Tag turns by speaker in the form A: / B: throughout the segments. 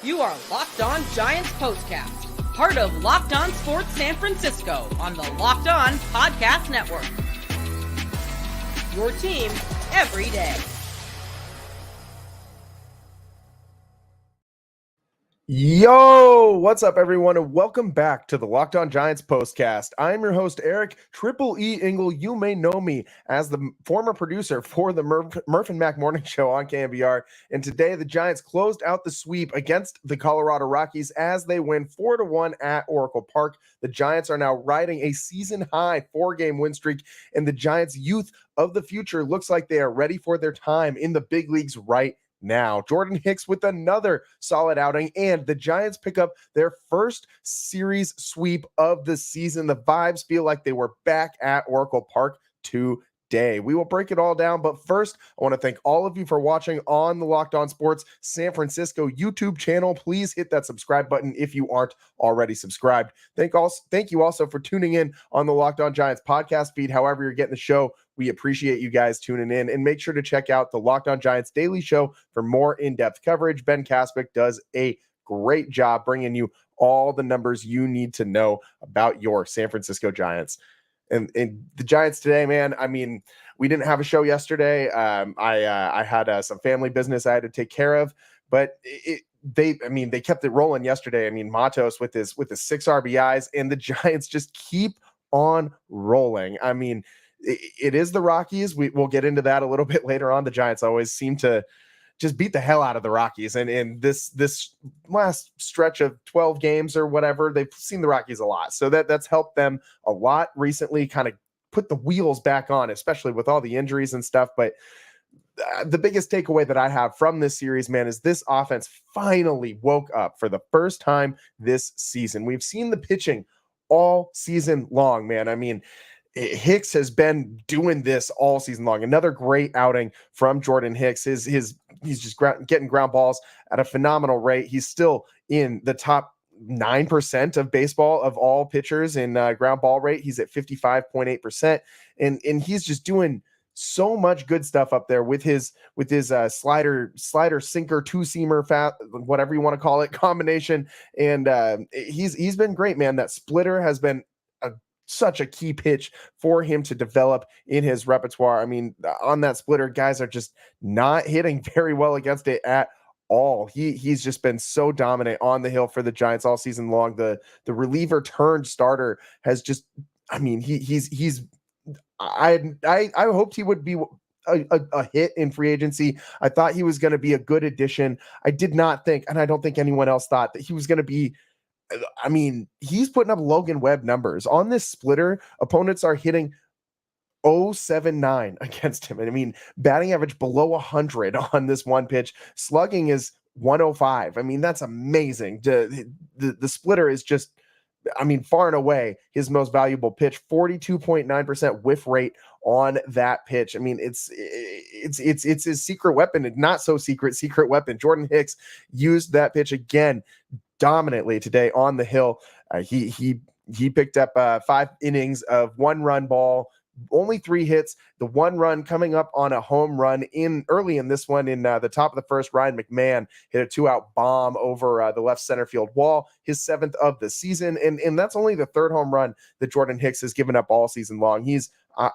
A: You are Locked On Giants Postcast, part of Locked On Sports San Francisco on the Locked On Podcast Network. Your team every day.
B: Yo, what's up, everyone, and welcome back to the Locked On Giants Postcast. I'm your host, Eric Triple E Engel. You may know me as the former producer for the Murph and Mac Morning Show on KNBR. And today, the Giants closed out the sweep against the Colorado Rockies as they win 4-1 at Oracle Park. The Giants are now riding a season-high 4-game win streak, and the Giants' youth of the future looks like they are ready for their time in the big leagues right now. Jordan Hicks with another solid outing, and the Giants pick up their first series sweep of the season. The vibes feel like they were back at Oracle Park today. We will break it all down, but first, I want to thank all of you for watching on the Locked On Sports San Francisco YouTube channel. Please hit that subscribe button if you aren't already subscribed. Thank you also for tuning in on the Locked On Giants podcast feed. However you're getting the show, we appreciate you guys tuning in, and make sure to check out the Locked On Giants Daily Show for more in-depth coverage. Ben Kaspick does a great job bringing you all the numbers you need to know about your San Francisco Giants. And the Giants today, man, I mean, we didn't have a show yesterday. I had some family business I had to take care of, but they kept it rolling yesterday. I mean, Matos with his 6 RBIs, and the Giants just keep on rolling. I mean, it is the Rockies. We'll get into that a little bit later on. The Giants always seem to just beat the hell out of the Rockies. And in this last stretch of 12 games or whatever, they've seen the Rockies a lot. So that's helped them a lot recently, kind of put the wheels back on, especially with all the injuries and stuff. But the biggest takeaway that I have from this series, man, is this offense finally woke up for the first time this season. We've seen the pitching all season long, man. I mean, Hicks has been doing this all season long. Another great outing from Jordan Hicks. He's just getting ground balls at a phenomenal rate. He's still in the top 9% of baseball of all pitchers in ground ball rate. He's at 55.8%, and he's just doing so much good stuff up there with his slider sinker, two-seamer, whatever you want to call it, combination. And he's been great, man. That splitter has been such a key pitch for him to develop in his repertoire. I mean, on that splitter, guys are just not hitting very well against it at all. He's just been so dominant on the hill for the Giants all season long. The reliever turned starter has just, I mean, I hoped he would be a hit in free agency. I thought he was going to be a good addition. I did not think, and I don't think anyone else thought, that he was going to be, I mean, he's putting up Logan Webb numbers on this splitter. Opponents are hitting 0.79 against him. And I mean, batting average below 100 on this one pitch. Slugging is 105. I mean, that's amazing. The splitter is just, I mean, far and away his most valuable pitch. 42.9% whiff rate on that pitch. I mean, it's his secret weapon, and not so secret weapon. Jordan Hicks used that pitch again dominantly today on the hill. He picked up 5 innings of 1-run ball, only 3 hits. The 1 run coming up on a home run early in this one in the top of the first. Ryan McMahon hit a 2-out bomb over the left center field wall, his 7th of the season, and that's only the 3rd home run that Jordan Hicks has given up all season long. He's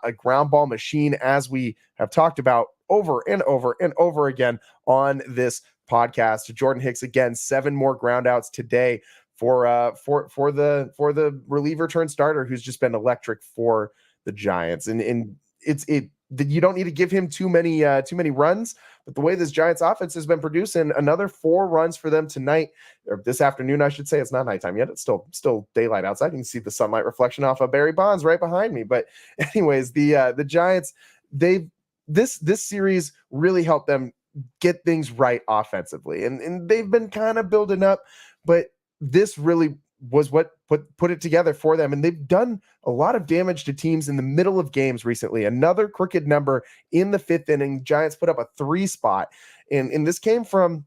B: a ground ball machine, as we have talked about over and over and over again on this podcast. Jordan Hicks again, 7 more ground outs today for the reliever turned starter, who's just been electric for the Giants. And you don't need to give him too many runs, but the way this Giants offense has been producing, another 4 runs for them tonight, or this afternoon, I should say. It's not nighttime yet. It's still daylight outside. You can see the sunlight reflection off of Barry Bonds right behind me. But anyways, the Giants, this series really helped them get things right offensively, and they've been kind of building up, but this really was what put it together for them. And they've done a lot of damage to teams in the middle of games recently. Another crooked number in the 5th inning. Giants put up a 3 spot, and this came from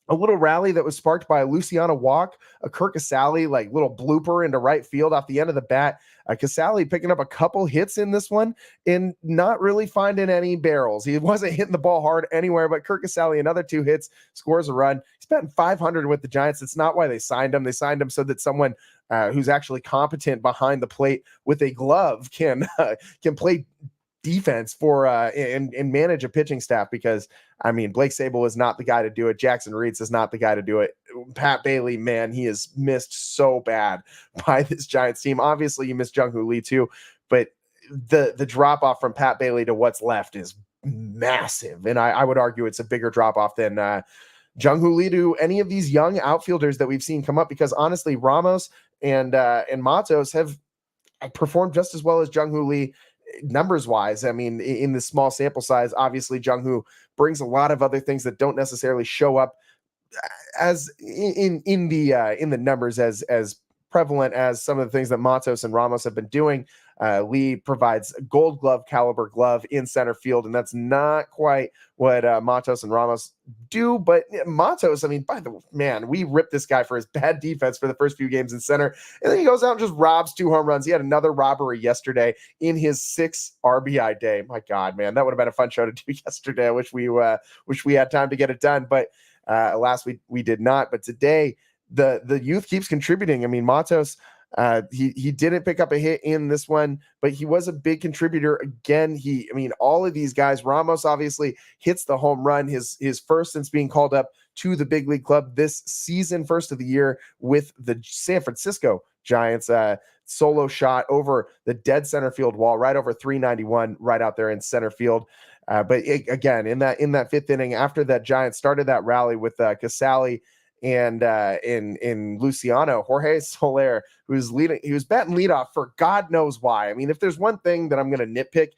B: a little rally that was sparked by a Luciano walk, a Kirk Casale like little blooper into right field off the end of the bat. Casale picking up a couple hits in this one and not really finding any barrels. He wasn't hitting the ball hard anywhere, but Kirk Casale, another 2 hits, scores a run. He's batting 500 with the Giants. It's not why they signed him. They signed him so that someone who's actually competent behind the plate with a glove can play defense for and manage a pitching staff, because I mean Blake Sable is not the guy to do it. Jackson Reitz is not the guy to do it. Pat Bailey, man, he is missed so bad by this Giants team. Obviously you miss Jung-Hoo Lee too, but the drop off from Pat Bailey to what's left is massive, and I would argue it's a bigger drop off than Jung-Hoo Lee to any of these young outfielders that we've seen come up, because honestly Ramos and Matos have performed just as well as Jung-Hoo Lee numbers wise. I mean, in the small sample size, obviously Jung-Hoo brings a lot of other things that don't necessarily show up as in the numbers as prevalent as some of the things that Matos and Ramos have been doing. Lee provides a Gold Glove caliber glove in center field, and that's not quite what Matos and Ramos do. But Matos, I mean, by the man, we ripped this guy for his bad defense for the first few games in center, and then he goes out and just robs 2 home runs. He had another robbery yesterday in his 6 RBI day. My God, man, that would have been a fun show to do yesterday. I wish we had time to get it done, but alas, we did not. But today, the youth keeps contributing. I mean, Matos, he didn't pick up a hit in this one, but he was a big contributor again. All of these guys, Ramos obviously hits the home run, his first since being called up to the big league club this season, first of the year with the San Francisco Giants. Solo shot over the dead center field wall, right over 391, right out there in center field. Again, in that 5th inning, after that Giants started that rally with Casale and in Luciano, Jorge Soler, he was batting leadoff for God knows why. I mean, if there's one thing that I'm going to nitpick,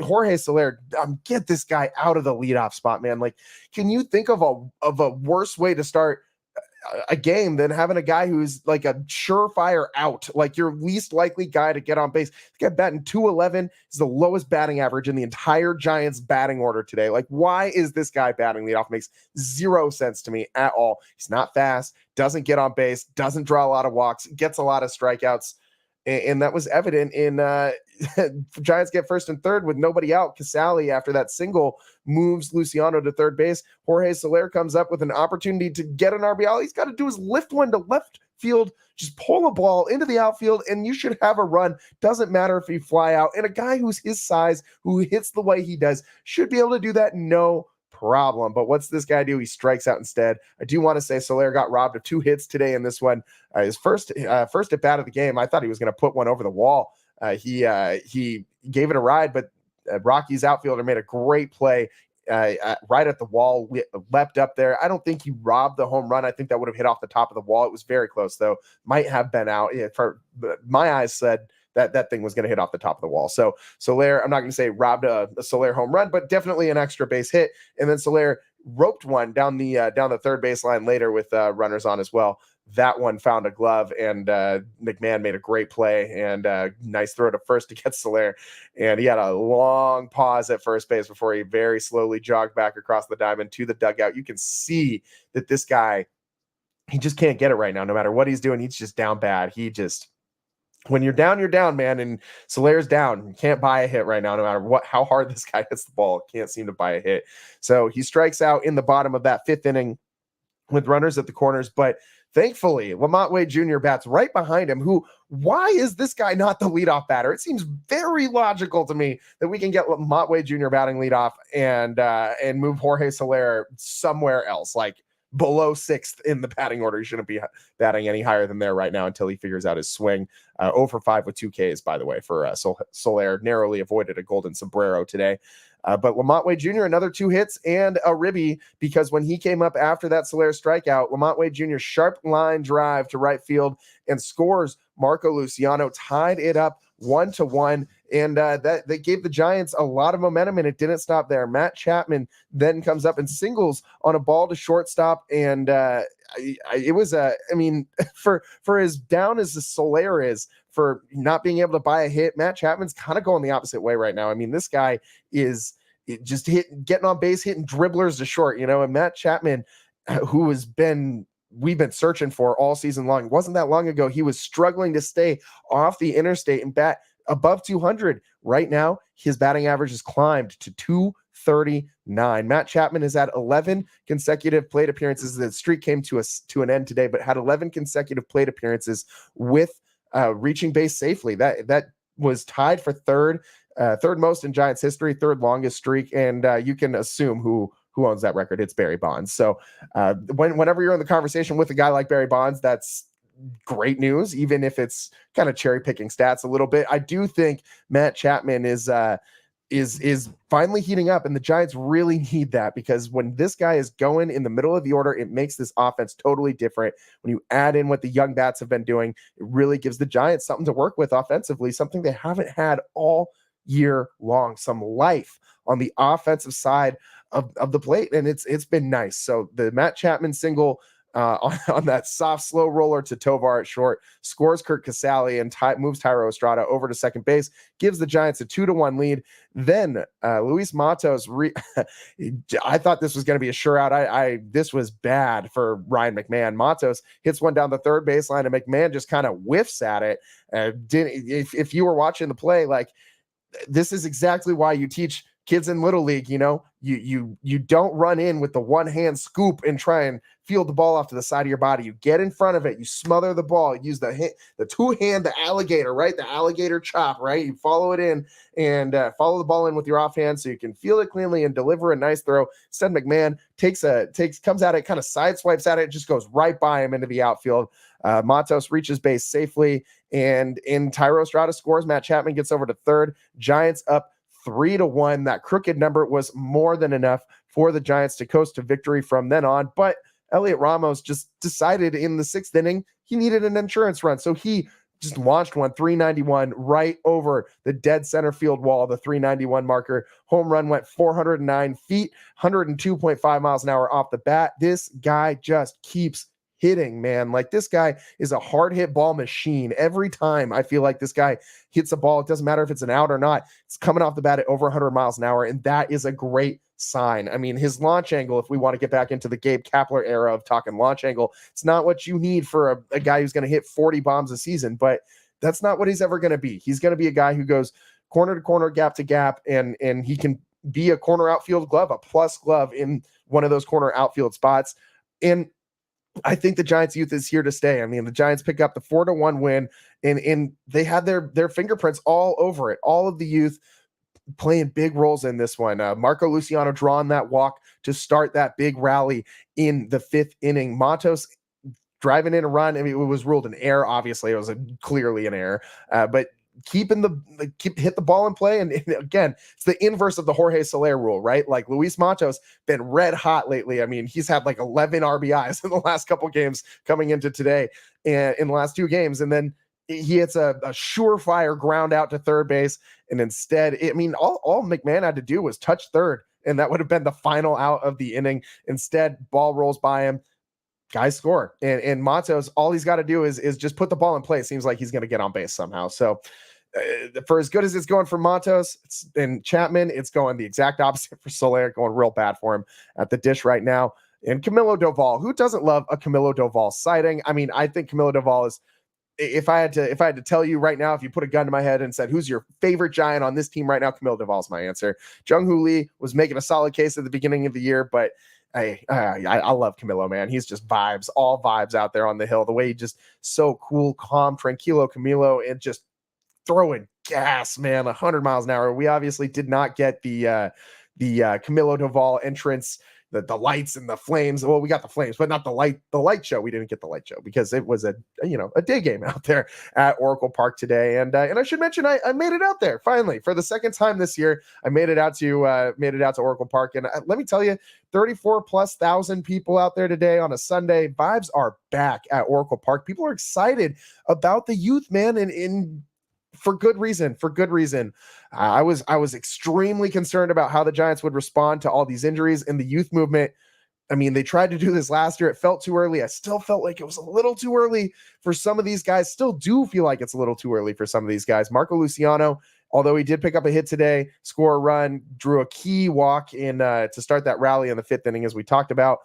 B: Jorge Soler, get this guy out of the leadoff spot, man. Like, can you think of a worse way to start a game than having a guy who's like a surefire out, like your least likely guy to get on base? This guy batting 211 is the lowest batting average in the entire Giants batting order today. Like, why is this guy batting leadoff? Makes zero sense to me at all. He's not fast, doesn't get on base, doesn't draw a lot of walks, gets a lot of strikeouts. And that was evident in Giants get first and third with nobody out. Casale, after that single, moves Luciano to third base. Jorge Soler comes up with an opportunity to get an RBI. All he's got to do is lift one to left field, just pull a ball into the outfield, and you should have a run. Doesn't matter if you fly out. And a guy who's his size, who hits the way he does, should be able to do that no problem. But what's this guy do? He strikes out instead. I do want to say Soler got robbed of 2 hits today in this one. His first at bat of the game. I thought he was going to put one over the wall. He gave it a ride, but Rockies outfielder made a great play right at the wall, leapt up there. I don't think he robbed the home run. I think that would have hit off the top of the wall. It was very close, though. Might have been out. My eyes said that thing was going to hit off the top of the wall. So Soler, I'm not going to say robbed a Soler home run, but definitely an extra base hit. And then Soler roped one down the third baseline later with runners on as well. That one found a glove, and McMahon made a great play and nice throw to first to get Soler. And he had a long pause at first base before he very slowly jogged back across the diamond to the dugout. You can see that this guy, he just can't get it right now. No matter what he's doing, he's just down bad. When you're down, man, and Soler's down. You can't buy a hit right now, no matter how hard this guy hits the ball. Can't seem to buy a hit. So he strikes out in the bottom of that 5th inning with runners at the corners. But thankfully, Lamont Wade Jr. bats right behind him. Why is this guy not the leadoff batter? It seems very logical to me that we can get Lamont Wade Jr. batting leadoff and move Jorge Soler somewhere else, like below 6th in the batting order. He shouldn't be batting any higher than there right now until he figures out his swing. 0 for 5 with 2 Ks, by the way, for Soler. Narrowly avoided a golden sombrero today. But Lamont Wade Jr., another 2 hits and a ribby, because when he came up after that Soler strikeout, Lamont Wade Jr. sharp line drive to right field and scores. Marco Luciano tied it up 1-1. And that gave the Giants a lot of momentum, and it didn't stop there. Matt Chapman then comes up and singles on a ball to shortstop, and it was for as down as the Soler is for not being able to buy a hit, Matt Chapman's kind of going the opposite way right now. I mean, this guy is just getting on base, hitting dribblers to short, and Matt Chapman who we've been searching for all season long. It wasn't that long ago he was struggling to stay off the interstate and bat above 200. Right now, his batting average has climbed to 239. Matt Chapman has had 11 consecutive plate appearances. The streak came to an end today, but had 11 consecutive plate appearances with reaching base safely. That was tied for third most in Giants history, third longest streak, and you can assume who owns that record. It's Barry Bonds. So whenever you're in the conversation with a guy like Barry Bonds, that's great news, even if it's kind of cherry picking stats a little bit. I do think Matt Chapman is finally heating up, and the Giants really need that, because when this guy is going in the middle of the order, it makes this offense totally different. When you add in what the young bats have been doing, it really gives the Giants something to work with offensively, something they haven't had all year long, some life on the offensive side of the plate, and it's been nice. So the Matt Chapman single on that soft, slow roller to Tovar at short scores Kurt Casale and moves Tyro Estrada over to second base, gives the Giants a 2-1 lead. Then Luis Matos, I thought this was going to be a sure out. This was bad for Ryan McMahon. Matos hits one down the third baseline, and McMahon just kind of whiffs at it. If you were watching the play, like, this is exactly why you teach kids in Little League, you don't run in with the one hand scoop and try and field the ball off to the side of your body. You get in front of it, you smother the ball, use the two hand, the alligator, right? The alligator chop, right? You follow it in and follow the ball in with your offhand so you can field it cleanly and deliver a nice throw. Instead, McMahon comes at it, kind of side swipes at it, just goes right by him into the outfield. Matos reaches base safely, and Tyro Estrada scores. Matt Chapman gets over to third. Giants up 3-1. That crooked number was more than enough for the Giants to coast to victory from then on. But Heliot Ramos just decided in the sixth inning he needed an insurance run. So he just launched one 391 right over the dead center field wall, the 391 marker. Home run went 409 feet, 102.5 miles an hour off the bat. This guy just keeps hitting, man. Like, this guy is a hard hit ball machine. Every time I feel like this guy hits a ball, it doesn't matter if it's an out or not, it's coming off the bat at over 100 miles an hour, and that is a great sign. I mean, his launch angle, if we want to get back into the Gabe Kapler era of talking launch angle, it's not what you need for a guy who's going to hit 40 bombs a season, but that's not what he's ever going to be. He's going to be a guy who goes corner to corner, gap to gap, and he can be a corner outfield glove, a plus glove in one of those corner outfield spots. And I think the Giants youth is here to stay. I mean, the Giants pick up the 4-1 win, and they had their fingerprints all over it. All of the youth playing big roles in this one. Marco Luciano drawing that walk to start that big rally in the fifth inning. Matos driving in a run. I mean, it was ruled an error. Obviously, it was clearly an error, but hit the ball in play. And again, it's the inverse of the Jorge Soler rule, right? Like, Luis Matos been red hot lately. I mean, he's had like 11 RBIs in the last couple games coming into today and in the last two games. And then he hits a surefire ground out to third base. And instead, all McMahon had to do was touch third, and that would have been the final out of the inning. Instead, ball rolls by him. Guys score. And Matos, all he's got to do is just put the ball in play. It seems like he's going to get on base somehow. So for as good as it's going for Matos and Chapman, it's going the exact opposite for Soler, going real bad for him at the dish right now. And Camilo Doval, who doesn't love a Camilo Doval sighting? I mean, I think Camilo Doval is, if I had to tell you right now, if you put a gun to my head and said, who's your favorite Giant on this team right now, Camilo Doval is my answer. Jung-Hoo Lee was making a solid case at the beginning of the year, but I love Camilo, man. He's just vibes, all vibes out there on the hill. The way he just so cool, calm, tranquilo Camilo, and just throwing gas, man, 100 miles an hour. We obviously did not get the Camilo Doval entrance, the lights and the flames. Well, we got the flames, but not the light show. We didn't get the light show because it was a day game out there at Oracle Park today. And I should mention, I made it out there finally for the second time this year. I made it out to Oracle Park, and let me tell you, 34,000+ people out there today on a Sunday. Vibes are back at Oracle Park. People are excited about the youth, man, and for good reason. I was extremely concerned about how the Giants would respond to all these injuries in the youth movement. I mean, they tried to do this last year. It felt too early. I still felt like it was a little too early for some of these guys. Still do feel like it's a little too early for some of these guys. Marco Luciano, although he did pick up a hit today, score a run, drew a key walk in to start that rally in the fifth inning, as we talked about.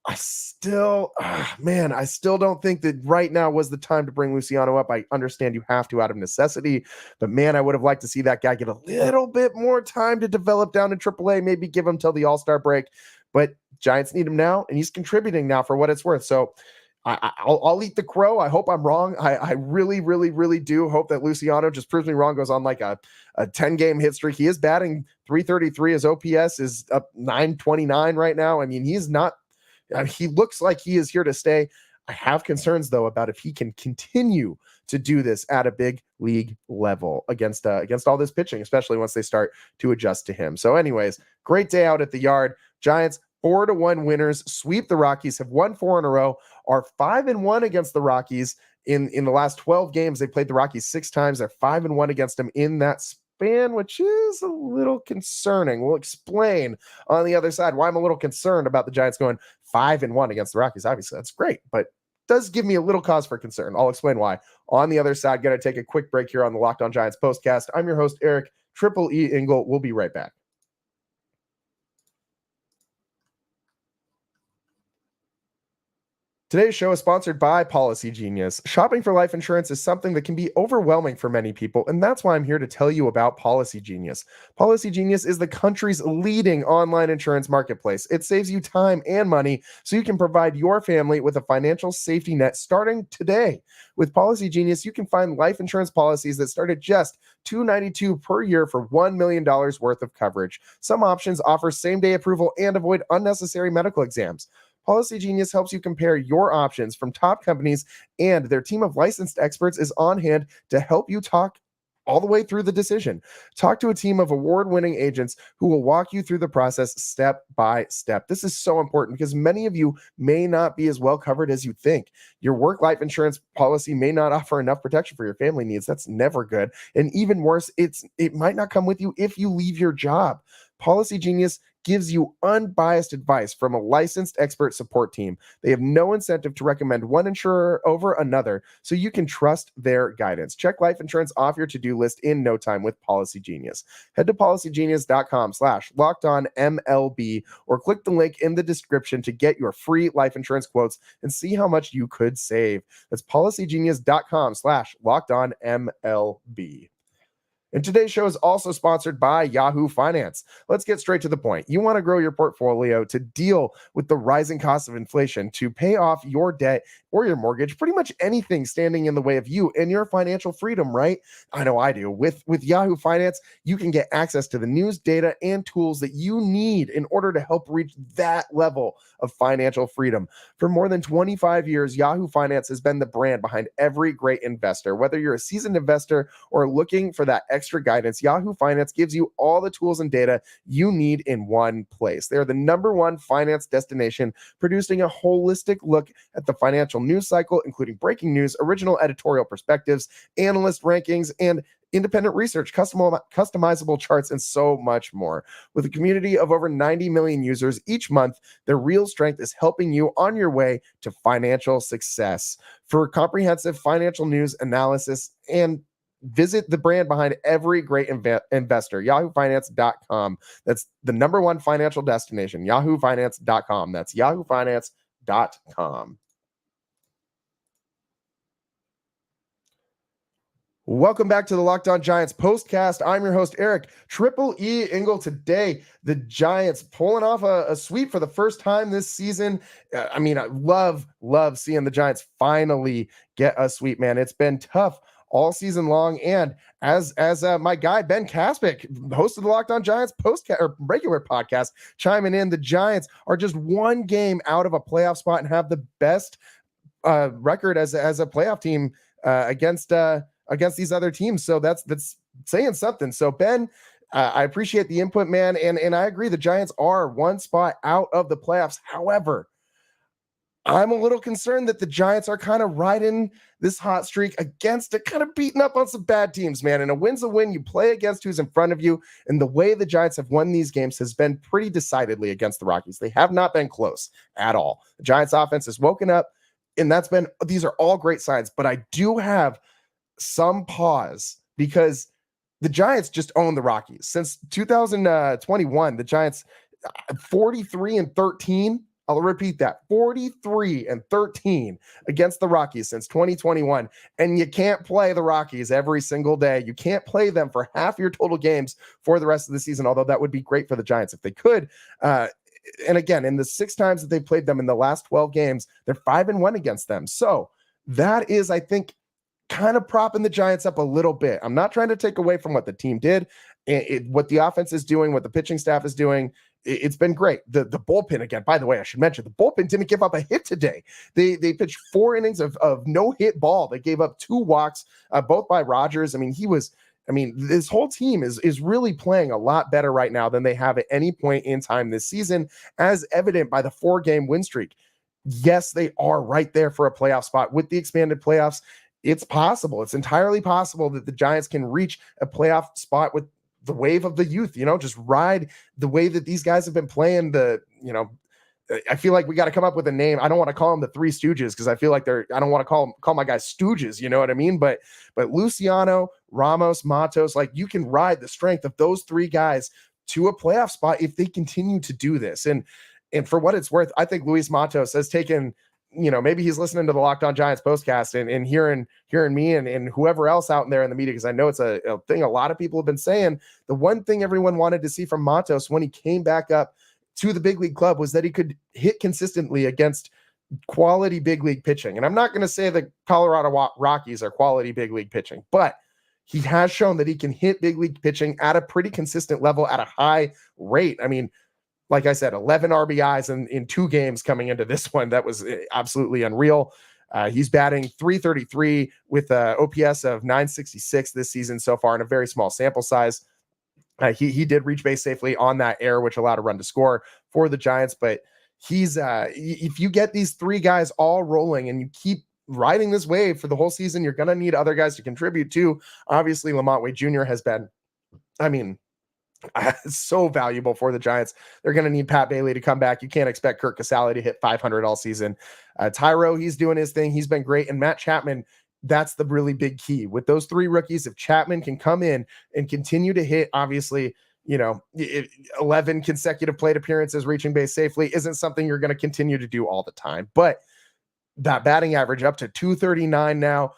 B: I still, I still don't think that right now was the time to bring Luciano up. I understand you have to out of necessity, but man, I would have liked to see that guy get a little bit more time to develop down in AAA, maybe give him till the All-Star break. But Giants need him now, and he's contributing now for what it's worth. So I'll eat the crow. I hope I'm wrong. I really, really, really do hope that Luciano just proves me wrong, goes on like a 10-game hit streak. He is batting .333. His OPS is up .929 right now. I mean, he looks like he is here to stay. I have concerns, though, about if he can continue to do this at a big league level against all this pitching, especially once they start to adjust to him. So anyways, great day out at the yard. Giants 4-1 winners, sweep the Rockies, have won 4 in a row, are 5-1 against the Rockies in the last 12 games. They played the Rockies 6 times. They're 5-1 against them in that span, which is a little concerning. We'll explain on the other side why I'm a little concerned about the Giants going 5-1 against the Rockies. Obviously, that's great, but does give me a little cause for concern. I'll explain why. On the other side, going to take a quick break here on the Locked On Giants postcast. I'm your host, Eric Triple E Engel. We'll be right back. Today's show is sponsored by Policygenius. Shopping for life insurance is something that can be overwhelming for many people, and that's why I'm here to tell you about Policygenius. Policygenius is the country's leading online insurance marketplace. It saves you time and money so you can provide your family with a financial safety net starting today. With Policygenius, you can find life insurance policies that start at just $292 per year for $1 million worth of coverage. Some options offer same-day approval and avoid unnecessary medical exams. Policygenius helps you compare your options from top companies, and their team of licensed experts is on hand to help you talk all the way through the decision. Talk to a team of award-winning agents who will walk you through the process step by step. This is so important because many of you may not be as well covered as you think. Your work life insurance policy may not offer enough protection for your family needs. That's never good. And even worse, it might not come with you if you leave your job. Policygenius gives you unbiased advice from a licensed expert support team. They have no incentive to recommend one insurer over another, so you can trust their guidance. Check life insurance off your to-do list in no time with Policygenius. Head to policygenius.com/LockedOnMLB or click the link in the description to get your free life insurance quotes and see how much you could save. That's policygenius.com/LockedOnMLB. And today's show is also sponsored by Yahoo Finance. Let's get straight to the point. You want to grow your portfolio to deal with the rising cost of inflation, to pay off your debt or your mortgage, pretty much anything standing in the way of you and your financial freedom, right? I know I do. With Yahoo Finance, you can get access to the news, data, and tools that you need in order to help reach that level of financial freedom. For more than 25 years, Yahoo Finance has been the brand behind every great investor. Whether you're a seasoned investor or looking for that extra guidance, Yahoo Finance gives you all the tools and data you need in one place. They are the #1 finance destination, producing a holistic look at the financial news cycle, including breaking news, original editorial perspectives, analyst rankings, and independent research, customizable charts, and so much more. With a community of over 90 million users each month, their real strength is helping you on your way to financial success. For comprehensive financial news analysis and visit the brand behind every great investor, yahoofinance.com. That's the #1 financial destination, yahoofinance.com. That's yahoofinance.com. Welcome back to the Locked On Giants postcast. I'm your host, Eric Triple E Engel. Today, the Giants pulling off a sweep for the first time this season. I love seeing the Giants finally get a sweep, man. It's been tough all season long. And as my guy, Ben Kaspick, host of the Locked On Giants postcast or regular podcast, chiming in, the Giants are just one game out of a playoff spot and have the best record as a playoff team against these other teams. So that's saying something. So Ben, I appreciate the input, man. And I agree. The Giants are one spot out of the playoffs. However, I'm a little concerned that the Giants are kind of riding this hot streak against it, kind of beating up on some bad teams, man. And a win's a win. You play against who's in front of you. And the way the Giants have won these games has been pretty decidedly against the Rockies. They have not been close at all. The Giants offense has woken up, and these are all great signs. But I do have some pause because the Giants just own the Rockies. Since 2021, the Giants 43-13 I'll repeat that, 43-13 against the Rockies since 2021. And you can't play the Rockies every single day. You can't play them for half your total games for the rest of the season, although that would be great for the Giants if they could. And again, in the 6 times that they played them in the last 12 games, they're 5-1 against them. So that is, I think, kind of propping the Giants up a little bit. I'm not trying to take away from what the team did, what the offense is doing, what the pitching staff is doing. It's been great. The bullpen, again, by the way, I should mention, the bullpen didn't give up a hit today. They pitched 4 innings of no hit ball. They gave up 2 walks, both by Rogers. This whole team is really playing a lot better right now than they have at any point in time this season, as evident by the 4-game win streak. Yes, they are right there for a playoff spot. With the expanded playoffs, it's possible. It's entirely possible that the Giants can reach a playoff spot with the wave of the youth, just ride the way that these guys have been playing. I feel like we got to come up with a name. I don't want to call them the Three Stooges because I feel like I don't want to call my guys Stooges. You know what I mean? But Luciano, Ramos, Matos, like, you can ride the strength of those 3 guys to a playoff spot if they continue to do this. And for what it's worth, I think Luis Matos has taken, maybe he's listening to the Locked On Giants postcast and hearing me and whoever else out there in the media, because I know it's a thing a lot of people have been saying. The one thing everyone wanted to see from Matos when he came back up to the big league club was that he could hit consistently against quality big league pitching. And I'm not going to say the Colorado Rockies are quality big league pitching, but he has shown that he can hit big league pitching at a pretty consistent level at a high rate. Like I said, 11 RBIs in 2 games coming into this one. That was absolutely unreal. He's batting .333 with an OPS of .966 this season so far in a very small sample size. He did reach base safely on that error, which allowed a run to score for the Giants. But he's if you get these 3 guys all rolling and you keep riding this wave for the whole season, you're going to need other guys to contribute too. Obviously, Lamont Wade Jr. has been, so valuable for the Giants. They're going to need Pat Bailey to come back. You can't expect Kirk Casale to hit 500 all season. Tyro, he's doing his thing. He's been great. And Matt Chapman, that's the really big key. With those 3 rookies, if Chapman can come in and continue to hit, obviously, 11 consecutive plate appearances, reaching base safely isn't something you're going to continue to do all the time. But that batting average up to .239 now,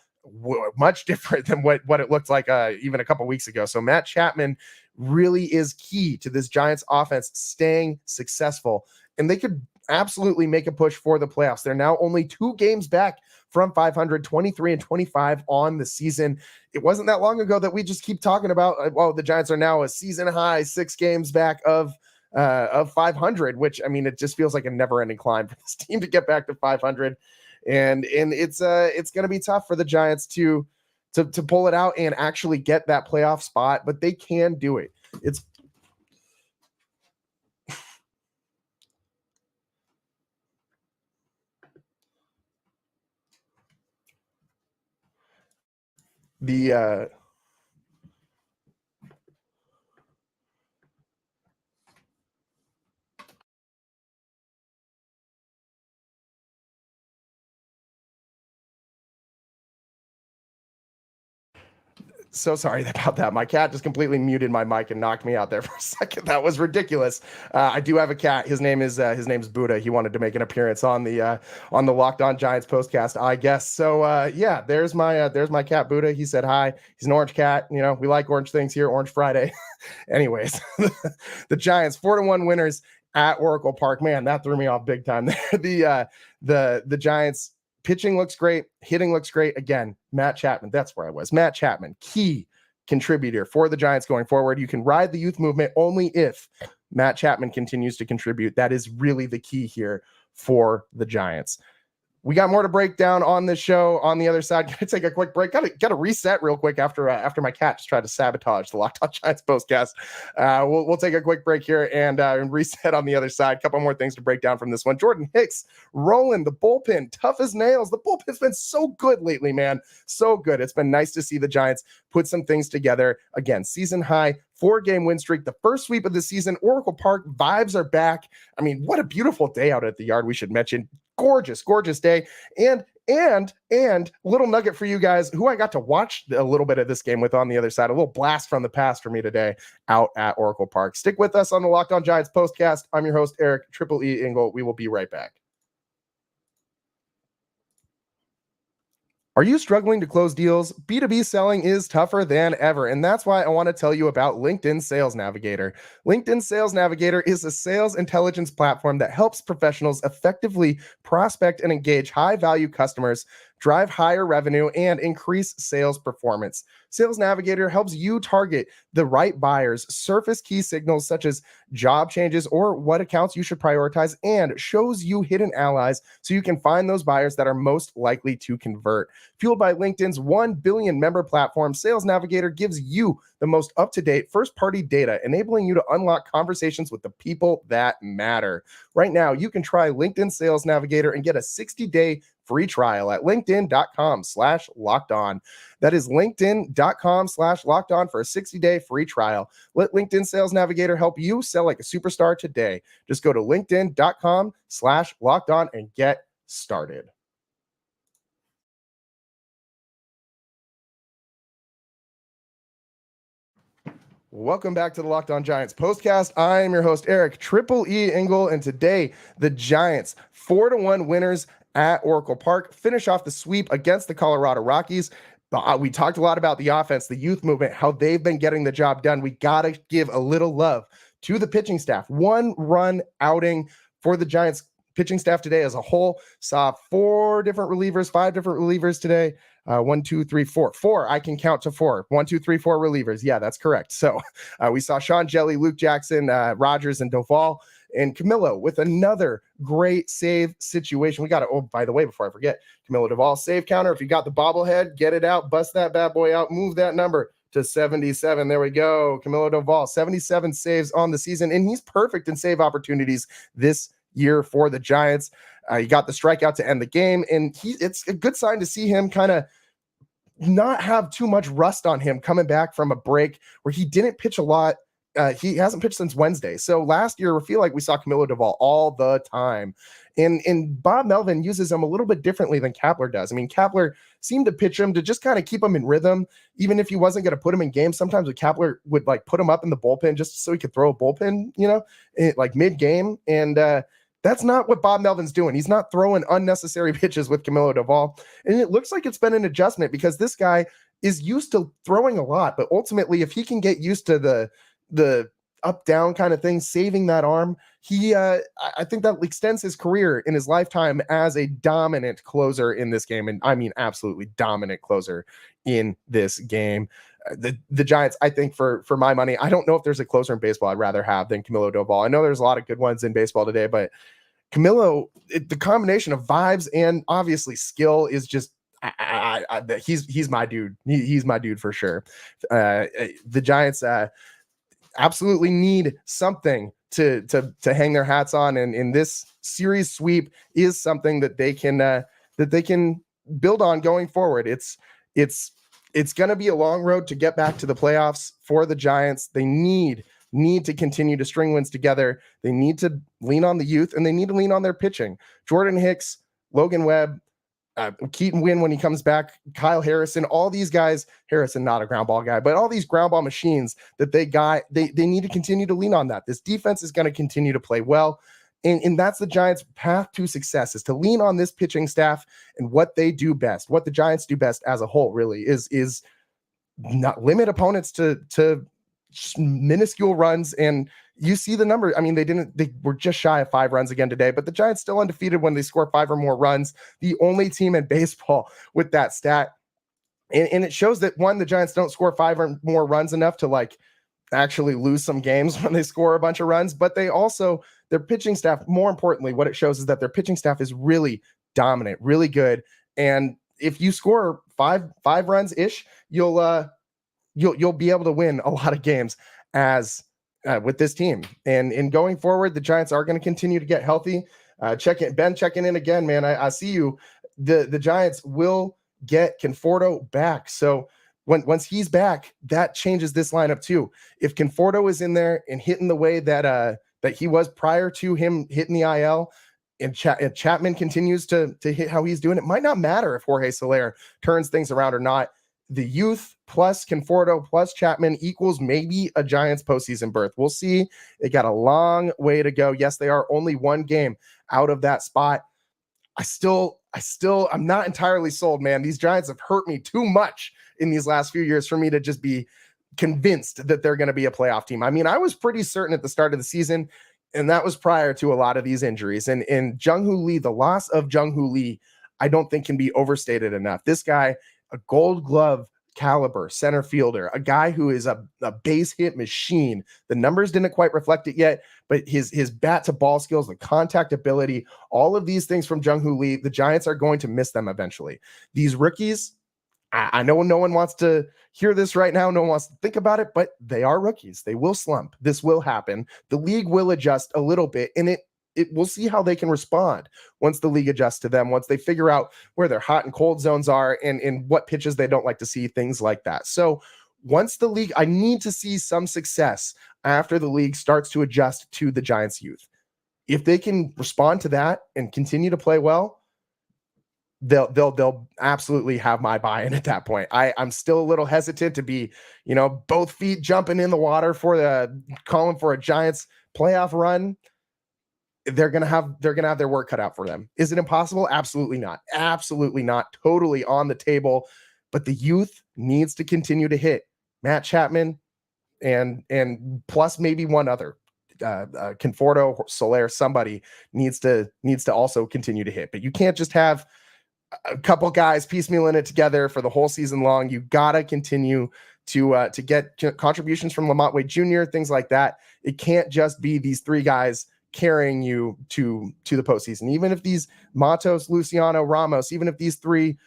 B: much different than what it looked like even a couple weeks ago. So Matt Chapman really is key to this Giants offense staying successful, and they could absolutely make a push for the playoffs. They're now only 2 games back from 500, 23-25 on the season. It wasn't that long ago that we just keep talking about, the Giants are now a season high 6 games back of 500, which, it just feels like a never ending climb for this team to get back to 500. And it's going to be tough for the Giants to pull it out and actually get that playoff spot, but they can do it. It's the So sorry about that. My cat just completely muted my mic and knocked me out there for a second. That was ridiculous. I do have a cat. His name's Buddha. He wanted to make an appearance on the Locked On Giants postcast, I guess. So there's my cat Buddha. He said hi. He's an orange cat. We like orange things here. Orange Friday. Anyways, the Giants 4-1 winners at Oracle Park. Man, that threw me off big time there. The Giants. Pitching looks great. Hitting looks great. Again, Matt Chapman. That's where I was. Matt Chapman, key contributor for the Giants going forward. You can ride the youth movement only if Matt Chapman continues to contribute. That is really the key here for the Giants. We got more to break down on this show. On the other side, gonna take a quick break. Got to reset real quick after my cat just tried to sabotage the Locked On Giants postcast. We'll take a quick break here and reset on the other side. A couple more things to break down from this one. Jordan Hicks rolling the bullpen, tough as nails. The bullpen's been so good lately, man. So good. It's been nice to see the Giants put some things together. Again, season high 4-game win streak, the first sweep of the season. Oracle Park vibes are back. What a beautiful day out at the yard. We should mention gorgeous day. And little nugget for you guys who I got to watch a little bit of this game with on the other side, a little blast from the past for me today out at Oracle Park. Stick with us on the Locked On Giants postcast. I'm your host, Eric Triple E Engel. We will be right back. Are you struggling to close deals? B2B selling is tougher than ever, and that's why I want to tell you about LinkedIn Sales Navigator. LinkedIn Sales Navigator is a sales intelligence platform that helps professionals effectively prospect and engage high-value customers, drive higher revenue, and increase sales performance. Sales Navigator helps you target the right buyers, surface key signals such as job changes or what accounts you should prioritize, and shows you hidden allies so you can find those buyers that are most likely to convert. Fueled by LinkedIn's 1 billion member platform, Sales Navigator gives you the most up-to-date first-party data, enabling you to unlock conversations with the people that matter. Right now, you can try LinkedIn Sales Navigator and get a 60-day free trial at linkedin.com/lockedon. That is linkedin.com/lockedon for a 60-day free trial. Let LinkedIn Sales Navigator help you sell like a superstar today. Just go to linkedin.com/lockedon and get started. Welcome back to the Locked On Giants postcast. I am your host, Eric Triple E Engel, and today the Giants 4-1 winners at Oracle Park finish off the sweep against the Colorado Rockies. We talked a lot about the offense, the youth movement, how they've been getting the job done. We got to give a little love to the pitching staff. 1-run outing for the Giants pitching staff today as a whole. Saw 5 different relievers today. 1, 2, 3, 4. 4. I can count to 4. 1, 2, 3, 4 relievers. Yeah, that's correct. So we saw Sean Jelly, Luke Jackson, Rogers, and Doval, and Camilo with another great save situation. We got to, oh, by the way, before I forget, Camilo Doval save counter. If you got the bobblehead, get it out, bust that bad boy out, move that number to 77. There we go. Camilo Doval, 77 saves on the season, and he's perfect in save opportunities this year for the Giants. He got the strikeout to end the game, and it's a good sign to see him kind of not have too much rust on him coming back from a break where he didn't pitch a lot. He hasn't pitched since Wednesday. So last year, I feel like we saw Camilo Doval all the time. And Bob Melvin uses him a little bit differently than Kapler does. I mean, Kapler seemed to pitch him to just kind of keep him in rhythm, even if he wasn't going to put him in games. Sometimes Kapler would like put him up in the bullpen just so he could throw a bullpen, like mid-game. And that's not what Bob Melvin's doing. He's not throwing unnecessary pitches with Camilo Doval. And it looks like it's been an adjustment because this guy is used to throwing a lot. But ultimately, if he can get used to the up-down kind of thing, saving that arm, I think that extends his career in his lifetime as a dominant closer in this game. And I mean, absolutely dominant closer in this game. The Giants, I think for my money, I don't know if there's a closer in baseball I'd rather have than Camilo Doval. I know there's a lot of good ones in baseball today, but Camilo, the combination of vibes and obviously skill is just, he's my dude. He's my dude for sure. The Giants absolutely need something to hang their hats on, and in this series sweep is something that they can build on going forward. It's going to be a long road to get back to the playoffs for the Giants. They need to continue to string wins together. They need to lean on the youth, and they need to lean on their pitching. Jordan Hicks, Logan Webb, Keaton Wynn when he comes back, Kyle Harrison, all these guys, Harrison not a ground ball guy, but all these ground ball machines that they got, they need to continue to lean on that. This defense is going to continue to play well. And that's the Giants' path to success, is to lean on this pitching staff and what they do best. What the Giants do best as a whole really is not limit opponents to minuscule runs. And you see the number. I mean, they were just shy of 5 runs again today, but the Giants still undefeated when they score 5 or more runs. The only team in baseball with that stat. And it shows that, one, the Giants don't score 5 or more runs enough to like actually lose some games when they score a bunch of runs, but they also, their pitching staff, more importantly, what it shows is that their pitching staff is really dominant, really good. And if you score five runs ish, you'll be able to win a lot of games as with this team. And in going forward, the Giants are going to continue to get healthy. Ben checking in again, man. I see you. The Giants will get Conforto back. So once he's back, that changes this lineup too. If Conforto is in there and hitting the way that he was prior to him hitting the IL, and Chapman continues to hit how he's doing, it might not matter if Jorge Soler turns things around or not. The youth plus Conforto plus Chapman equals maybe a Giants postseason berth. We'll see. They got a long way to go. Yes, they are only one game out of that spot. I'm not entirely sold, man. These Giants have hurt me too much in these last few years for me to just be convinced that they're going to be a playoff team. I mean, I was pretty certain at the start of the season, and that was prior to a lot of these injuries. And Jung-Hoo Lee, the loss of Jung-Hoo Lee, I don't think can be overstated enough. This guy, a Gold Glove caliber center fielder, a guy who is a base hit machine. The numbers didn't quite reflect it yet, but his bat to ball skills, the contact ability, all of these things from Jung-Hoo Lee, the Giants are going to miss them eventually. These rookies, I know no one wants to hear this right now. No one wants to think about it, but they are rookies. They will slump. This will happen. The league will adjust a little bit, and it we'll see how they can respond once the league adjusts to them, once they figure out where their hot and cold zones are and what pitches they don't like to see, things like that. So once the league, I need to see some success after the league starts to adjust to the Giants youth. If they can respond to that and continue to play well, they'll absolutely have my buy-in at that point. I'm still a little hesitant to be, both feet jumping in the water for calling for a Giants playoff run. They're gonna have their work cut out for them. Is it impossible? Absolutely not. Absolutely not. Totally on the table. But the youth needs to continue to hit. Matt Chapman and plus maybe one other. Conforto, Soler, somebody needs to also continue to hit. But you can't just have a couple guys piecemealing it together for the whole season long. You gotta continue to get contributions from Lamont Wade Jr., things like that. It can't just be these three guys carrying you to the postseason. Even if these Matos, Luciano, Ramos, even if these three,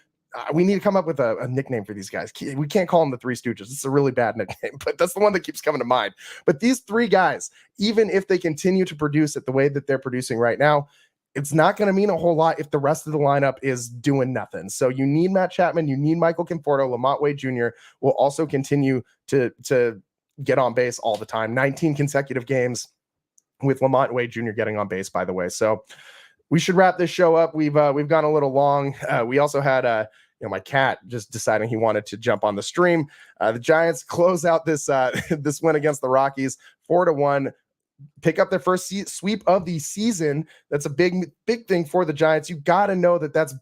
B: we need to come up with a nickname for these guys. We can't call them the Three Stooges. It's a really bad nickname, but that's the one that keeps coming to mind. But these three guys, even if they continue to produce it the way that they're producing right now, it's not going to mean a whole lot if the rest of the lineup is doing nothing. So you need Matt Chapman, you need Michael Conforto, Lamont Wade Jr. will also continue to get on base all the time. 19 consecutive games with Lamont Wade Jr. getting on base, by the way. So we should wrap this show up. We've gone a little long. We also had my cat just deciding he wanted to jump on the stream. The Giants close out this this win against the Rockies 4-1. Pick up their first sweep of the season. That's a big thing for the Giants. You got to know that that's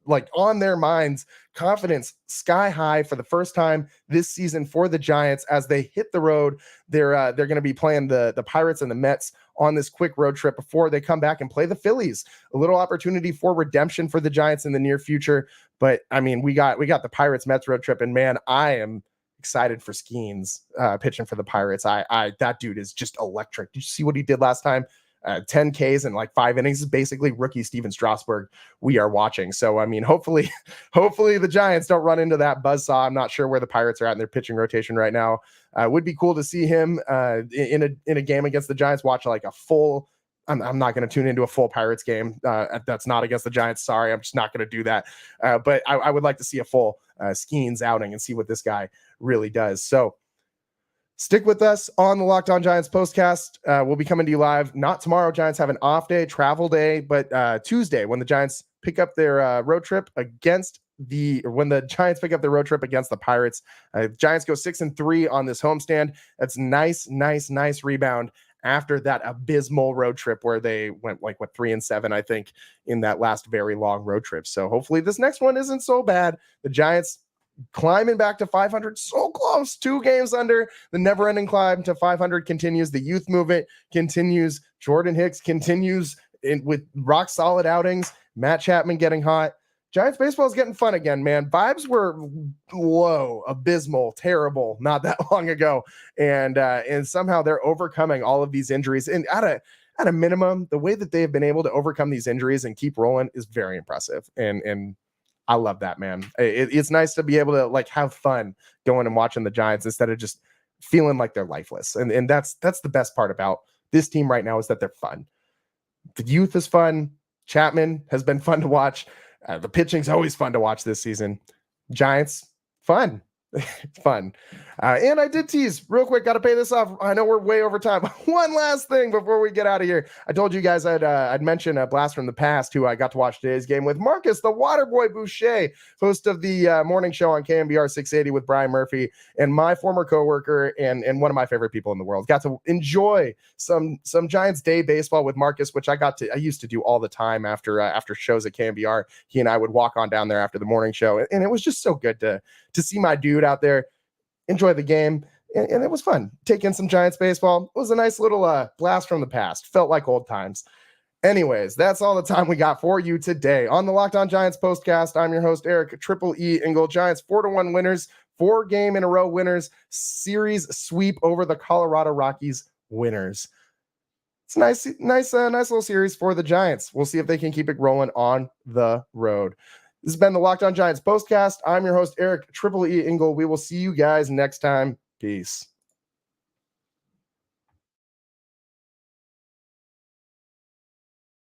B: like on their minds. Confidence sky high for the first time this season for the Giants as they hit the road. They're going to be playing the Pirates and the Mets on this quick road trip before they come back and play the Phillies. A little opportunity for redemption for the Giants in the near future. But I mean, we got the Pirates Mets road trip, and man, I am excited for Skeens pitching for the Pirates. That dude is just electric. Did you see what he did last time? 10 Ks in like 5 innings is basically rookie Steven Strasburg we are watching. So, I mean, hopefully the Giants don't run into that buzzsaw. I'm not sure where the Pirates are at in their pitching rotation right now. Would be cool to see him in a game against the Giants, watch like a full, I'm not going to tune into a full Pirates game. That's not against the Giants. Sorry, I'm just not going to do that. But I would like to see a full Skeens outing and see what this guy really does. So, stick with us on the Locked On Giants postcast. We'll be coming to you live. Not tomorrow. Giants have an off day, travel day, but Tuesday when the Giants pick up their road trip against the Pirates. Giants go 6-3 on this homestand. That's nice rebound after that abysmal road trip where they went 3-7, I think, in that last very long road trip. So hopefully this next one isn't so bad. The Giants climbing back to 500, so close, 2 games under. The never-ending climb to 500 continues. The youth movement continues. Jordan Hicks continues with rock-solid outings. Matt Chapman getting hot. Giants baseball is getting fun again, man. Vibes were low, abysmal, terrible not that long ago, and somehow they're overcoming all of these injuries. And at a minimum, the way that they have been able to overcome these injuries and keep rolling is very impressive. And I love that, man. It's nice to be able to like have fun going and watching the Giants instead of just feeling like they're lifeless. And that's the best part about this team right now is that they're fun. The youth is fun. Chapman has been fun to watch. The pitching's always fun to watch this season. Giants, fun. It's fun. And I did tease real quick. Got to pay this off. I know we're way over time. One last thing before we get out of here. I told you guys I'd mention a blast from the past who I got to watch today's game with. Marcus, the Waterboy Boucher, host of the morning show on KMBR 680 with Brian Murphy, and my former coworker and one of my favorite people in the world. Got to enjoy some Giants Day baseball with Marcus, which I used to do all the time after shows at KMBR. He and I would walk on down there after the morning show, and it was just so good to see my dude out there enjoy the game, and it was fun taking some Giants baseball. It was a nice little blast from the past. Felt like old times. Anyways, that's all the time we got for you today on the Locked On Giants postcast. I'm your host, Eric Triple E Engel. Giants 4-1 winners, 4-game-in-a-row winners, series sweep over the Colorado Rockies winners. It's a nice little series for the Giants. We'll see if they can keep it rolling on the road. This has been the Locked On Giants postcast. I'm your host, Eric Triple E Engel. We will see you guys next time. Peace.